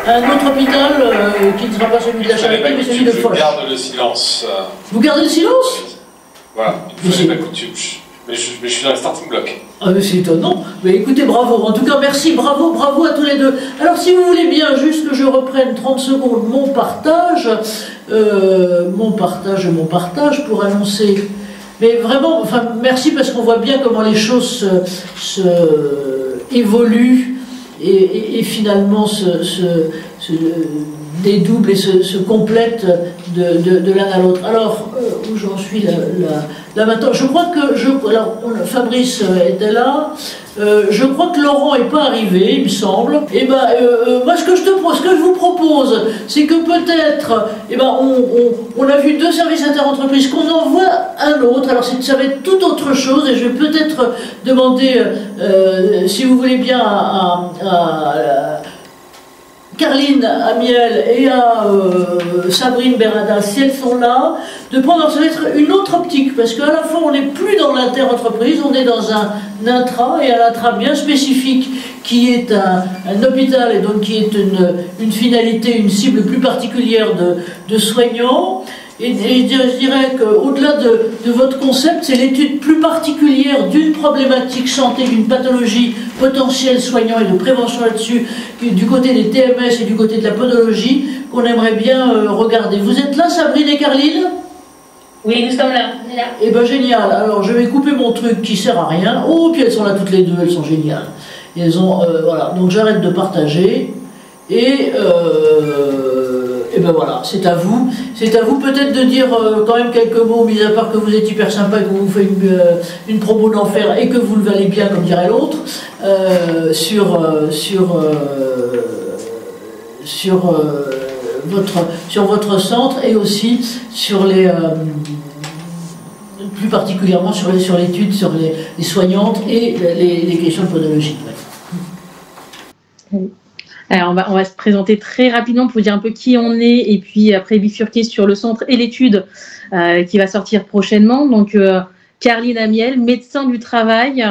un autre hôpital qui ne sera pas celui de la Charité, mais celui de Foch. Je garde le silence. Vous gardez le silence? Voilà, il faut pas coutume. Mais je suis dans le starting block. Ah mais c'est étonnant. Mais écoutez, bravo. En tout cas, merci, bravo à tous les deux. Alors si vous voulez bien, juste que je reprenne 30 secondes mon partage pour annoncer. Mais vraiment, enfin, merci parce qu'on voit bien comment les choses évoluent et finalement se dédoublent et se complètent de l'un à l'autre. Alors, où j'en suis là maintenant, je crois que alors, Fabrice était là. Je crois que Laurent n'est pas arrivé, il me semble. Et ben, moi, ce que je vous propose, c'est que peut-être, on a vu 2 services interentreprises, qu'on envoie un autre. Alors, ça va être tout autre chose, et je vais peut-être demander, si vous voulez bien, à Carline Amiel et à Sabrine Berada, si elles sont là, de prendre une autre optique, parce qu'à la fois on n'est plus dans l'inter-entreprise, on est dans un intra, et un intra bien spécifique, qui est un hôpital, et donc qui est une finalité, une cible plus particulière de soignants. Et je dirais qu'au-delà de votre concept, c'est l'étude plus particulière d'une problématique santé, d'une pathologie potentielle soignant et de prévention là-dessus, du côté des TMS et du côté de la podologie, qu'on aimerait bien regarder. Vous êtes là, Sabrine et Carline? Oui, nous sommes là. On est là. Eh bien, génial. Alors, je vais couper mon truc qui sert à rien. Oh, puis elles sont là toutes les deux, elles sont géniales. Et elles ont, voilà. Donc, j'arrête de partager. Et ben voilà, c'est à vous. C'est à vous peut-être de dire quand même quelques mots, mis à part que vous êtes hyper sympa et qu'on vous fait une promo d'enfer et que vous le valez bien, comme dirait l'autre, sur votre centre, et aussi sur les plus particulièrement sur l'étude sur les soignantes et les questions de podologie. Alors on va se présenter très rapidement pour dire un peu qui on est, et puis après bifurquer sur le centre et l'étude qui va sortir prochainement. Donc Carline Amiel, médecin du travail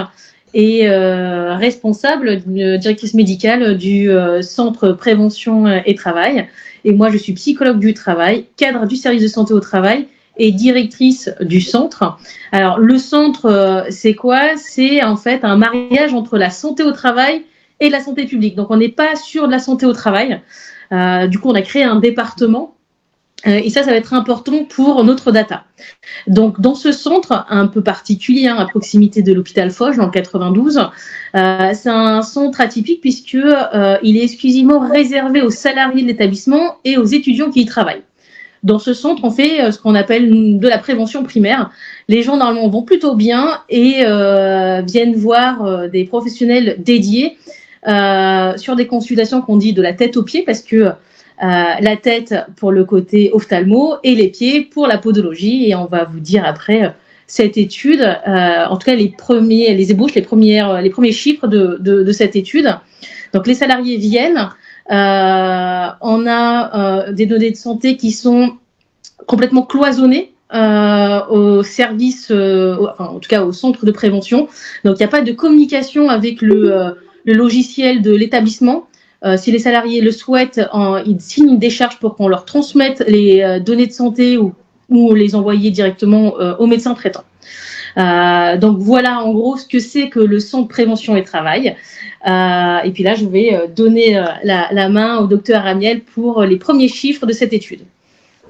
et responsable, directrice médicale du centre prévention et travail. Et moi je suis psychologue du travail, cadre du service de santé au travail et directrice du centre. Alors le centre, c'est quoi? C'est en fait un mariage entre la santé au travail et de la santé publique. Donc on n'est pas sur de la santé au travail. Du coup on a créé un département et ça va être important pour notre data. Donc dans ce centre un peu particulier, à proximité de l'hôpital Foch dans le 92, c'est un centre atypique puisque il est exclusivement réservé aux salariés de l'établissement et aux étudiants qui y travaillent. Dans ce centre, on fait ce qu'on appelle de la prévention primaire. Les gens, normalement, vont plutôt bien et viennent voir des professionnels dédiés sur des consultations qu'on dit de la tête aux pieds, parce que la tête pour le côté ophtalmo et les pieds pour la podologie. Et on va vous dire après cette étude, en tout cas les ébauches, les premiers chiffres de cette étude. Donc les salariés viennent. On a des données de santé qui sont complètement cloisonnées au service, en tout cas au centre de prévention. Donc il n'y a pas de communication avec le logiciel de l'établissement. Si les salariés le souhaitent, ils signent une décharge pour qu'on leur transmette les données de santé ou les envoyer directement au médecin traitant. Donc voilà en gros ce que c'est que le centre prévention et travail. Et puis là, je vais donner la main au docteur Amiel pour les premiers chiffres de cette étude.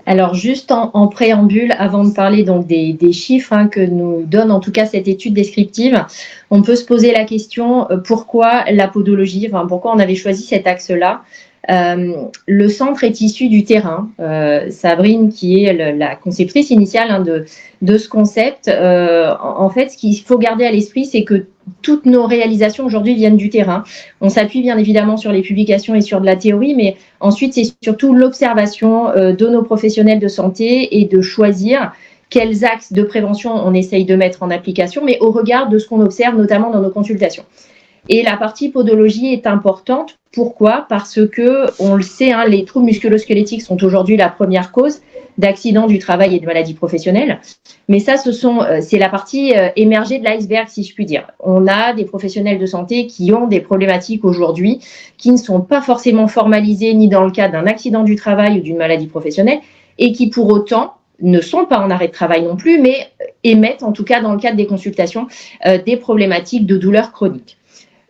Alors juste en préambule, avant de parler donc des chiffres que nous donne en tout cas cette étude descriptive, on peut se poser la question pourquoi la podologie, pourquoi on avait choisi cet axe-là. Le centre est issu du terrain. Sabrine, qui est la conceptrice initiale de ce concept, en fait, ce qu'il faut garder à l'esprit, c'est que toutes nos réalisations aujourd'hui viennent du terrain. On s'appuie bien évidemment sur les publications et sur de la théorie, mais ensuite, c'est surtout l'observation de nos professionnels de santé et de choisir quels axes de prévention on essaye de mettre en application, mais au regard de ce qu'on observe, notamment dans nos consultations. Et la partie podologie est importante. Pourquoi? Parce que, on le sait, hein, les troubles musculo-squelettiques sont aujourd'hui la première cause d'accidents du travail et de maladies professionnelles. Mais ça, c'est la partie émergée de l'iceberg, si je puis dire. On a des professionnels de santé qui ont des problématiques aujourd'hui qui ne sont pas forcément formalisées ni dans le cadre d'un accident du travail ou d'une maladie professionnelle et qui, pour autant, ne sont pas en arrêt de travail non plus, mais émettent, en tout cas dans le cadre des consultations, des problématiques de douleurs chroniques.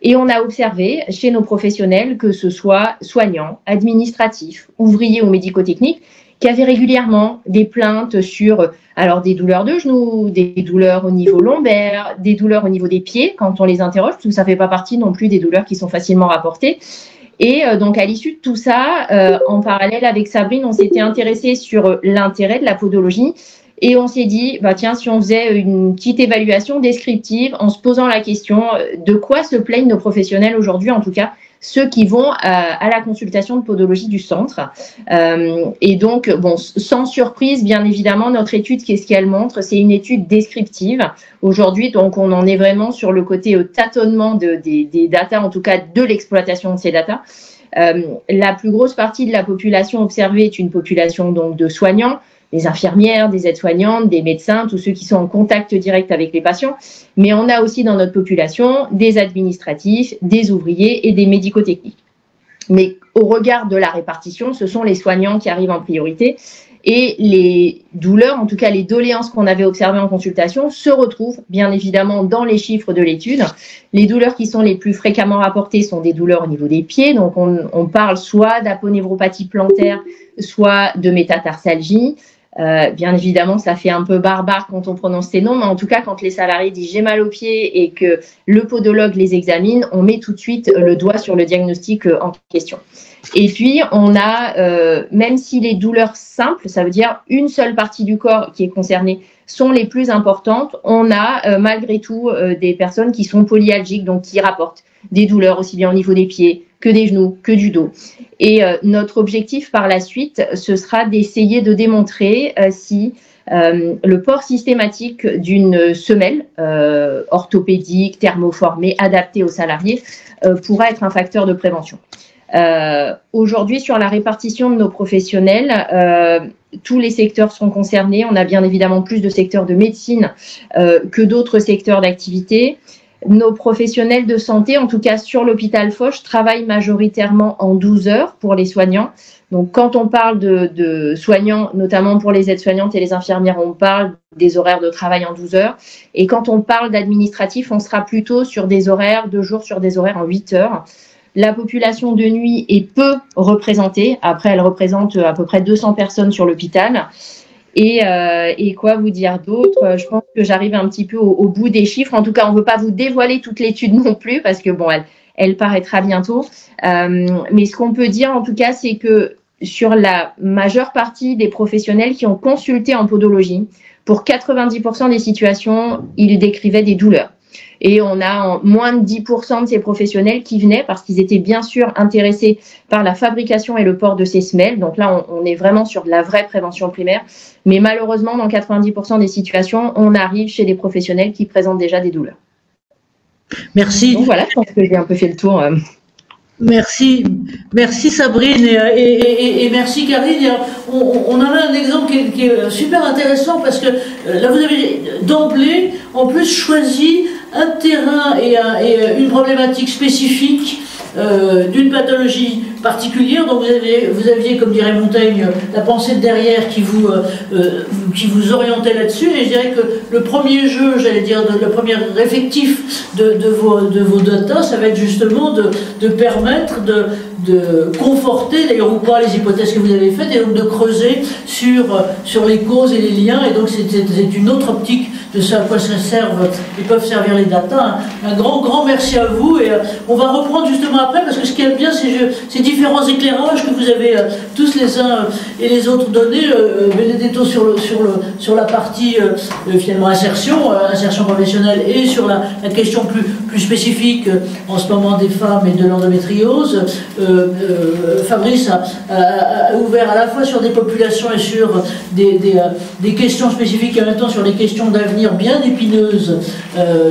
Et on a observé chez nos professionnels, que ce soit soignants, administratifs, ouvriers ou médico-techniques, qui avaient régulièrement des plaintes sur alors des douleurs de genoux, des douleurs au niveau lombaire, des douleurs au niveau des pieds quand on les interroge, parce que ça ne fait pas partie non plus des douleurs qui sont facilement rapportées. Et donc à l'issue de tout ça, en parallèle avec Sabrine, on s'était intéressé sur l'intérêt de la podologie. Et on s'est dit, bah tiens, si on faisait une petite évaluation descriptive en se posant la question de quoi se plaignent nos professionnels aujourd'hui, en tout cas ceux qui vont à la consultation de podologie du centre. Et donc, bon, sans surprise, bien évidemment, notre étude, qu'est-ce qu'elle montre? C'est une étude descriptive. Aujourd'hui, donc, on en est vraiment sur le côté tâtonnement des datas, en tout cas de l'exploitation de ces datas. La plus grosse partie de la population observée est une population donc de soignants, des infirmières, des aides-soignantes, des médecins, tous ceux qui sont en contact direct avec les patients. Mais on a aussi dans notre population des administratifs, des ouvriers et des médico-techniques. Mais au regard de la répartition, ce sont les soignants qui arrivent en priorité. Et les douleurs, en tout cas les doléances qu'on avait observées en consultation, se retrouvent bien évidemment dans les chiffres de l'étude. Les douleurs qui sont les plus fréquemment rapportées sont des douleurs au niveau des pieds. Donc on parle soit d'aponévropathie plantaire, soit de métatarsalgie. Bien évidemment, ça fait un peu barbare quand on prononce ces noms, mais en tout cas, quand les salariés disent j'ai mal aux pieds et que le podologue les examine, on met tout de suite le doigt sur le diagnostic en question. Et puis, on a, même si les douleurs simples, ça veut dire une seule partie du corps qui est concernée, sont les plus importantes, on a malgré tout des personnes qui sont polyalgiques, donc qui rapportent des douleurs aussi bien au niveau des pieds que des genoux, que du dos. Et notre objectif par la suite, ce sera d'essayer de démontrer si le port systématique d'une semelle orthopédique, thermoformée, adaptée aux salariés, pourra être un facteur de prévention. Aujourd'hui, sur la répartition de nos professionnels, tous les secteurs sont concernés. On a bien évidemment plus de secteurs de médecine que d'autres secteurs d'activité. Nos professionnels de santé, en tout cas sur l'hôpital Foch, travaillent majoritairement en 12 heures pour les soignants. Donc, quand on parle de soignants, notamment pour les aides-soignantes et les infirmières, on parle des horaires de travail en 12 heures. Et quand on parle d'administratif, on sera plutôt sur des horaires de jour, sur des horaires en 8 heures. La population de nuit est peu représentée. Après, elle représente à peu près 200 personnes sur l'hôpital. Et quoi vous dire d'autre? Je pense que j'arrive un petit peu au bout des chiffres. En tout cas, on ne veut pas vous dévoiler toute l'étude non plus parce que bon, elle paraîtra bientôt. Mais ce qu'on peut dire en tout cas, c'est que sur la majeure partie des professionnels qui ont consulté en podologie, pour 90% des situations, ils décrivaient des douleurs. Et on a moins de 10% de ces professionnels qui venaient parce qu'ils étaient bien sûr intéressés par la fabrication et le port de ces semelles. Donc là, on est vraiment sur de la vraie prévention primaire. Mais malheureusement, dans 90% des situations, on arrive chez des professionnels qui présentent déjà des douleurs. Merci. Donc voilà, je pense que j'ai un peu fait le tour. Merci Sabrine et merci Karine. On en a un exemple qui est super intéressant parce que là vous avez d'emblée en plus choisi un terrain et une problématique spécifique d'une pathologie particulière. Donc vous aviez, comme dirait Montaigne, la pensée de derrière qui vous orientait là-dessus. Et je dirais que le premier jeu, j'allais dire, le premier effectif de vos datas, ça va être justement de permettre de conforter, d'ailleurs ou pas, les hypothèses que vous avez faites, et donc de creuser sur les causes et les liens. Et donc c'est une autre optique de ce à quoi ils peuvent servir les datas. Un grand merci à vous. Et on va reprendre justement après, parce que ce qui est bien, c'est ces différents éclairages que vous avez tous les uns et les autres donnés. Benedetto sur la partie finalement insertion professionnelle, et sur la question plus spécifique en ce moment des femmes et de l'endométriose. Fabrice a ouvert à la fois sur des populations et sur des questions spécifiques, et en même temps sur les questions d'avenir l'avenir bien épineuse,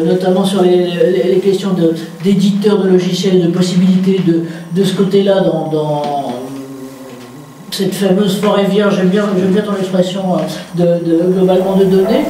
notamment sur les questions d'éditeurs de logiciels, de possibilités de ce côté-là dans cette fameuse forêt vierge. J'aime bien ton expression globalement de données.